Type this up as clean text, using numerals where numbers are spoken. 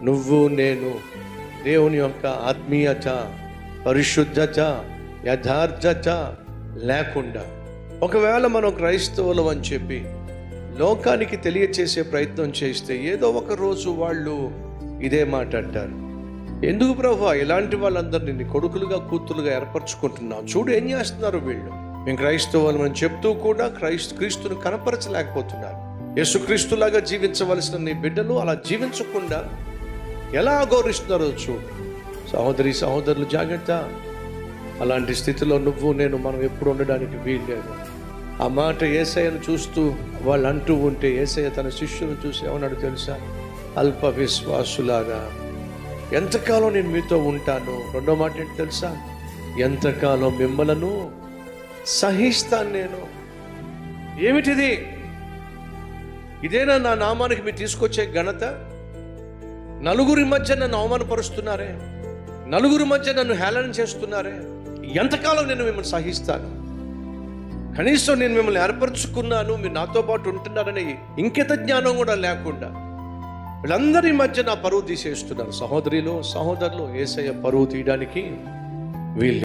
నువ్వు నేను దేవుని యొక్క ఆత్మీయత, పరిశుద్ధత, యథార్థత లేకుండా ఒకవేళ మనం క్రైస్తవులం అని చెప్పి లోకానికి తెలియచేసే ప్రయత్నం చేస్తే ఏదో ఒక రోజు వాళ్ళు ఇదే మాట అంటారు, ఎందుకు ప్రభువా ఇలాంటి వాళ్ళందరినీ నీ కొడుకులుగా కూతురుగా ఏర్పరచుకుంటున్నావు, చూడు ఏం చేస్తున్నారు వీళ్ళు, మేము క్రైస్తవులం అని చెప్తూ కూడా క్రీస్తును కనపరచలేకపోతున్నారు. యేసుక్రీస్తులాగా జీవించవలసిన నీ బిడ్డలు అలా జీవించకుండా ఎలా అఘోరిస్తున్నారో చూడు. సహోదరి సహోదరులు జాగ్రత్త. అలాంటి స్థితిలో నువ్వు నేను మనం ఎప్పుడు ఉండడానికి వీల్లేదు. ఆ మాట యేసయ్యను చూస్తూ వాళ్ళు అంటూ ఉంటే యేసయ్య తన శిష్యులను చూసి ఏమన్నాడు తెలుసా? అల్ప విశ్వాసులాగా ఎంతకాలం నేను మీతో ఉంటాను. రెండో మాట ఏంటి తెలుసా? ఎంతకాలం మిమ్మలను సహిస్తాను నేను. ఏమిటిది? ఇదేనా నా నామానికి మీరు తీసుకొచ్చే ఘనత? నలుగురి మధ్య నన్ను అవమానపరుస్తున్నారే, నలుగురి మధ్య నన్ను హేళన చేస్తున్నారే, ఎంతకాలం నేను మిమ్మల్ని సహిస్తాను? కనీసం నేను మిమ్మల్ని ఏర్పరచుకున్నాను, మీరు నాతో పాటు ఉంటున్నారని ఇంకిత జ్ఞానం కూడా లేకుండా వీళ్ళందరి మధ్య నా పరువు తీసేస్తున్నారు. సహోదరులు యేసయ్య పరువు తీయడానికి వీళ్ళు